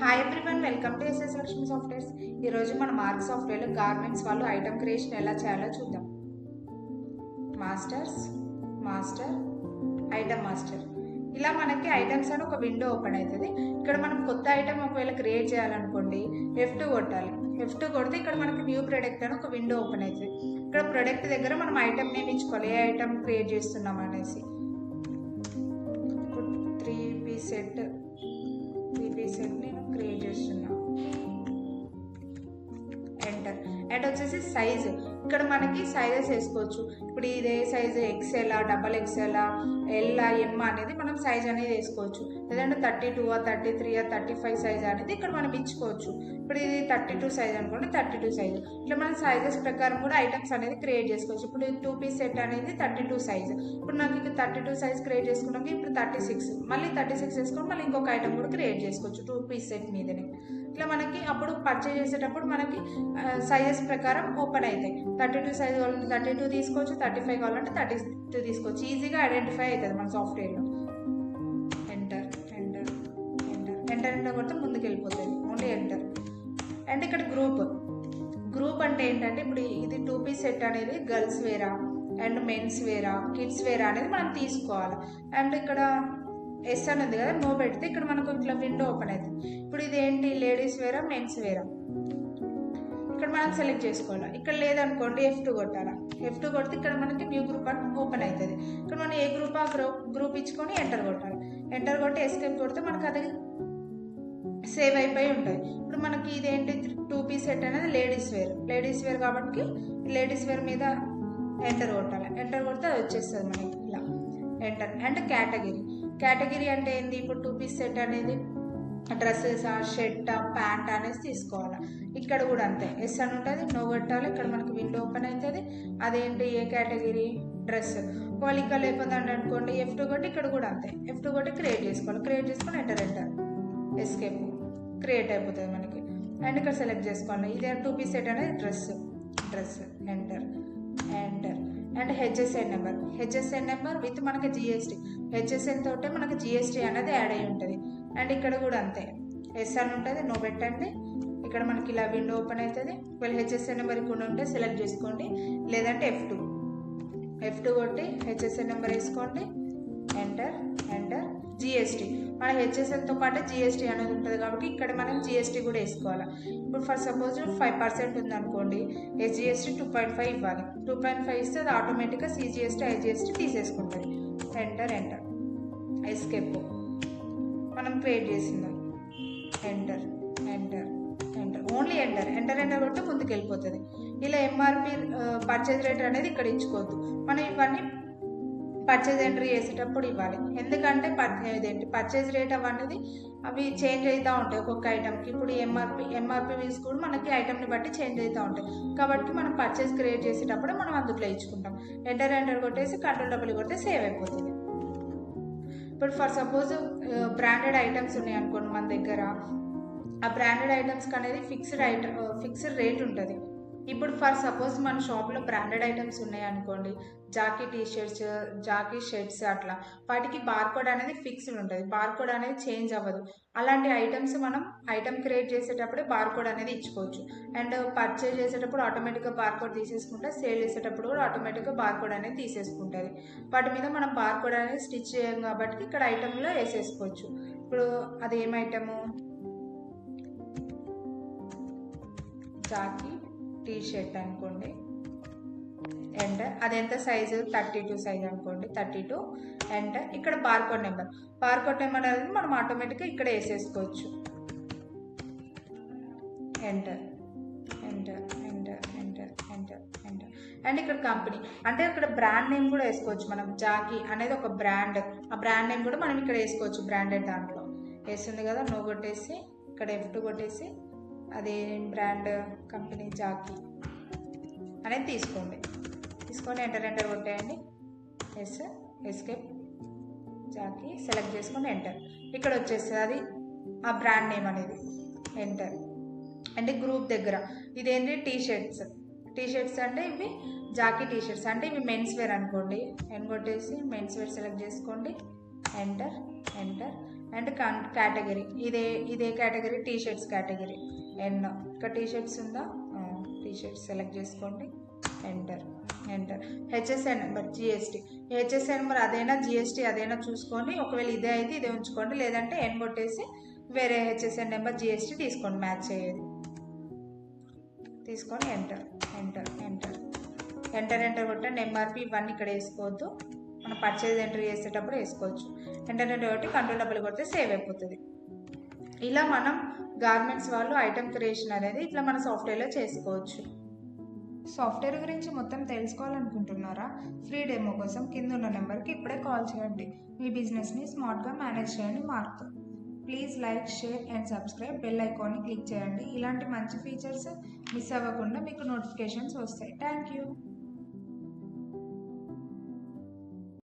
Hi everyone, welcome to SS Lakshmi softwares. ఈరోజు మన mark సాఫ్ట్వేర్లో గార్మెంట్స్ వాళ్ళు ఐటమ్ క్రియేషన్ ఎలా చేయాలో చూద్దాం. మాస్టర్ ఐటమ్ మాస్టర్ ఇలా మనకి ఐటమ్స్ అని ఒక విండో ఓపెన్ అవుతుంది. ఇక్కడ మనం కొత్త ఐటమ్ ఒకవేళ క్రియేట్ చేయాలనుకోండి F2 కొట్టాలి. F2 కొడితే ఇక్కడ మనకి న్యూ ప్రొడక్ట్ అని ఒక విండో ఓపెన్ అవుతుంది. ఇక్కడ ప్రొడక్ట్ దగ్గర మనం ఐటమ్ నేమ్ ఇచ్చుకోవాలి, ఏ ఐటమ్ క్రియేట్ చేస్తున్నాం అనేసి. ఇప్పుడు 3 పీస్ సెట్ నేను క్రియేట్ చేస్తున్నా. ఎంటర్. అండ్ వచ్చేసి సైజ్, ఇక్కడ మనకి సైజెస్ వేసుకోవచ్చు. ఇప్పుడు ఇదే size XL, XXL, L, M అనేది మనం సైజ్ అనేది వేసుకోవచ్చు. లేదంటే 32, 33, 35 సైజ్ అనేది ఇక్కడ మనం ఇచ్చుకోవచ్చు. ఇప్పుడు ఇది 32 సైజ్ అనుకోండి, 32 సైజ్. ఇట్లా మనం సైజెస్ ప్రకారం కూడా ఐటమ్స్ అనేది క్రియేట్ చేసుకోవచ్చు. ఇప్పుడు 2 పీస్ సెట్ అనేది 32 సైజ్. ఇప్పుడు నాకు ఇక్కడ 32 సైజ్ క్రియేట్ చేసుకున్నాక ఇప్పుడు 36, మళ్ళీ 36 వేసుకొని మళ్ళీ ఇంకొక ఐటమ్ కూడా క్రియేట్ చేసుకోవచ్చు 2 పీస్ సెట్ మీదనే. ఇట్లా మనకి అప్పుడు పర్చేజ్ చేసేటప్పుడు మనకి సైజెస్ ప్రకారం ఓపెన్ అవుతాయి. 32 సైజ్ కావాలంటే 32 తీసుకోవచ్చు, 35 కావాలంటే 32 తీసుకోవచ్చు. ఈజీగా ఐడెంటిఫై అవుతుంది మన సాఫ్ట్వేర్లో. ఎంటర్ కొడితే ముందుకు వెళ్ళిపోతుంది, ఓన్లీ ఎంటర్. అండ్ ఇక్కడ గ్రూప్ అంటే ఏంటంటే ఇప్పుడు ఇది 2 పీస్ సెట్ అనేది గర్ల్స్ వేరా అండ్ మెన్స్ వేరా కిడ్స్ వేరా అనేది మనం తీసుకోవాలి. అండ్ ఇక్కడ ఎస్ అని ఉంది కదా, నో పెడితే ఇక్కడ మనకు ఇట్లా విండో ఓపెన్ అవుతుంది. ఇప్పుడు ఇది ఏంటి, లేడీస్ వేరా మెన్స్ వేరా ఇక్కడ మనం సెలెక్ట్ చేసుకోవాలి. ఇక్కడ లేదనుకోండి F2 కొట్టాలా. F2 కొడితే ఇక్కడ మనకి న్యూ గ్రూప్ అని ఓపెన్ అవుతుంది. ఇక్కడ మనం ఏ గ్రూప్ ఆ గ్రూప్ ఇచ్చుకొని ఎంటర్ కొట్టాలి. ఎంటర్ కొట్టి ఎస్కేప్ కొడితే మనకు అది సేవ్ అయిపోయి ఉంటుంది. ఇప్పుడు మనకి ఇదేంటి 2 పీస్ సెట్ అనేది లేడీస్ వేర్ కాబట్టి లేడీస్ వేర్ మీద ఎంటర్ కొట్టాలి. ఎంటర్ కొడితే అది వచ్చేస్తుంది మనకి ఇలా. ఎంటర్. అండ్ కేటగిరీ అంటే ఏంది, ఇప్పుడు 2 పీస్ సెట్ అనేది డ్రెస్సెస్, షర్ట్, ప్యాంట్ అనేసి తీసుకోవాలి. ఇక్కడ కూడా అంతే, ఎస్ అని ఉంటుంది, నో కొట్టాలి. ఇక్కడ మనకి విండో ఓపెన్ అవుతుంది. అదేంటి, ఏ కేటగిరీ, డ్రెస్. ఒకవేళ ఇక్కడ లేకపోతే అనుకోండి F2 కొట్టి ఇక్కడ కూడా అంతే, F2 కొట్టి క్రియేట్ చేసుకోవాలి. క్రియేట్ చేసుకొని ఎంటర్ ఎస్కేప్ క్రియేట్ అయిపోతుంది మనకి. అండ్ ఇక్కడ సెలెక్ట్ చేసుకోవాలి, ఇదే 2 పీస్ సెట్ అనేది dress. Enter. And HSN number with మనకి GST. హెచ్ఎస్ఎన్ తోటే మనకి GST అనేది యాడ్ అయి ఉంటుంది. అండ్ ఇక్కడ కూడా అంతే, ఎస్ అని ఉంటుంది, నో పెట్టండి. ఇక్కడ మనకి ఇలా విండో ఓపెన్ అవుతుంది. ఒకవేళ హెచ్ఎస్ఎన్ నెంబర్ ఇక్కడ ఉంటే సెలెక్ట్ చేసుకోండి, లేదంటే F2 కొట్టి హెచ్ఎస్ఎన్ నెంబర్ వేసుకోండి. ఎంటర్. GST మన హెచ్ఎస్ఎన్తో పాటు GST అనేది ఉంటుంది కాబట్టి ఇక్కడ మనం GST కూడా వేసుకోవాలి. ఇప్పుడు ఫర్ సపోజ్ 5% ఉందనుకోండి, SGST 2.5 ఇవ్వాలి. 2.5 ఇస్తే అది ఆటోమేటిక్గా CGST, IGST తీసేసుకుంటుంది. ఎంటర్. ఎస్కేప్ మనం క్రియేట్ చేసింది. ఎంటర్. ఓన్లీ ఎంటర్ కొట్టి ముందుకు వెళ్ళిపోతుంది. ఇలా MRP పర్చేజ్ రేట్ అనేది ఇక్కడ ఇచ్చుకోవద్దు. మనం ఇవన్నీ పర్చేజ్ ఎంట్రీ చేసేటప్పుడు ఇవ్వాలి. ఎందుకంటే పర్చేజ్ రేట్ అవన్నీ అవి చేంజ్ అవుతూ ఉంటాయి ఒక్కొక్క ఐటమ్కి. ఇప్పుడు ఎంఆర్పి వీల్స్ కూడా మనకి ఐటమ్ని బట్టి చేంజ్ అవుతూ ఉంటాయి. కాబట్టి మనం పర్చేజ్ క్రియేట్ చేసేటప్పుడు మనం అందులో ఇచ్చుకుంటాం. ఎంటర్ కొట్టేసి Ctrl+W కొడితే సేవ్ అయిపోతుంది. ఇప్పుడు ఫర్ సపోజ్ బ్రాండెడ్ ఐటమ్స్ ఉన్నాయి అనుకోండి మన దగ్గర, ఆ బ్రాండెడ్ ఐటమ్స్కి అనేది ఫిక్స్డ్ రేట్ ఉంటుంది. ఇప్పుడు ఫర్ సపోజ్ మన షాప్లో బ్రాండెడ్ ఐటమ్స్ ఉన్నాయి అనుకోండి, జాకీ టీషర్ట్స్, జాకీ షర్ట్స్, అట్లా వాటికి బార్కోడ్ అనేది ఫిక్స్డ్ ఉంటుంది. బార్కోడ్ అనేది చేంజ్ అవ్వదు. అలాంటి ఐటమ్స్ మనం ఐటమ్ క్రియేట్ చేసేటప్పుడే బార్కోడ్ అనేది ఇచ్చుకోవచ్చు. అండ్ పర్చేజ్ చేసేటప్పుడు ఆటోమేటిక్గా బార్కోడ్ తీసేసుకుంటే, సేల్ చేసేటప్పుడు కూడా ఆటోమేటిక్గా బార్కోడ్ అనేది తీసేసుకుంటుంది. వాటి మీద మనం బార్కోడ్ అనేది స్టిచ్ చేయం కాబట్టి ఇక్కడ ఐటమ్లో వేసేసుకోవచ్చు. ఇప్పుడు అది ఏం ఐటము, జాకీ టీషర్ట్ అనుకోండి. ఎంటర్. అది ఎంత సైజు, 32 సైజ్ అనుకోండి, 32. ఎంటర్. ఇక్కడ బార్కోడ్ నెంబర్ అనేది మనం ఆటోమేటిక్గా ఇక్కడ వేసేసుకోవచ్చు. ఎంటర్. అండ్ ఇక్కడ కంపెనీ అంటే ఇక్కడ బ్రాండ్ నేమ్ కూడా వేసుకోవచ్చు మనం. జాకీ అనేది ఒక బ్రాండ్, ఆ బ్రాండ్ నేమ్ కూడా మనం ఇక్కడ వేసుకోవచ్చు. బ్రాండెడ్ దాంట్లో వేస్తుంది కదా, నో కొట్టేసి ఇక్కడ F2 కొట్టేసి అది బ్రాండ్ కంపెనీ జాకీ అనేది తీసుకొని ఎంటర్ కొట్టేయండి. ఎస్కేప్ జాకీ సెలెక్ట్ చేసుకొని ఎంటర్. ఇక్కడ వచ్చేస్తుంది అది ఆ బ్రాండ్ నేమ్ అనేది. ఎంటర్. అంటే గ్రూప్ దగ్గర ఇదేంటి, టీషర్ట్స్ అంటే ఇవి జాకీ టీషర్ట్స్ అంటే ఇవి మెన్స్ వేర్ అనుకోండి. కొట్టేసి మెన్స్ వేర్ సెలెక్ట్ చేసుకోండి. ఎంటర్. అండ్ కేటగిరీ ఇదే కేటగిరీ టీ-షర్ట్స్ కేటగిరీ ఎన్. ఇక్కడ టీ-షర్ట్స్ ఉందా, టీ-షర్ట్స్ సెలెక్ట్ చేసుకోండి, enter. HSN number GST, HSN number అదైనా జిఎస్టీ అదైనా చూసుకొని, ఒకవేళ ఇదే అయితే ఇదే ఉంచుకోండి, లేదంటే ఎన్ కొట్టేసి వేరే హెచ్ఎస్ఎన్ నెంబర్ జిఎస్టీ తీసుకోండి, మ్యాచ్ అయ్యేది తీసుకొని ఎంటర్ కొట్టండి. ఎంఆర్పి ఇవన్నీ ఇక్కడ వేసుకోవద్దు, మనం పర్చేజ్ ఎంటర్ చేసేటప్పుడు వేసుకోవచ్చు. ఎంటర్ కొట్టి కంట్రోల్ కొడితే సేవ్ అయిపోతుంది. ఇలా మనం గార్మెంట్స్ వాళ్ళు ఐటమ్ క్రియేషన్ అనేది ఇట్లా మన సాఫ్ట్వేర్లో చేసుకోవచ్చు. సాఫ్ట్వేర్ గురించి మొత్తం తెలుసుకోవాలనుకుంటున్నారా? ఫ్రీ డెమో కోసం కింద ఉన్న నెంబర్కి ఇప్పుడే కాల్ చేయండి. మీ బిజినెస్ని స్మార్ట్గా మేనేజ్ చేయండి mark. Please like, share and subscribe. Bell ఐకాన్ని క్లిక్ చేయండి. ఇలాంటి మంచి ఫీచర్స్ మిస్ అవ్వకుండా మీకు నోటిఫికేషన్స్ వస్తాయి. Thank you.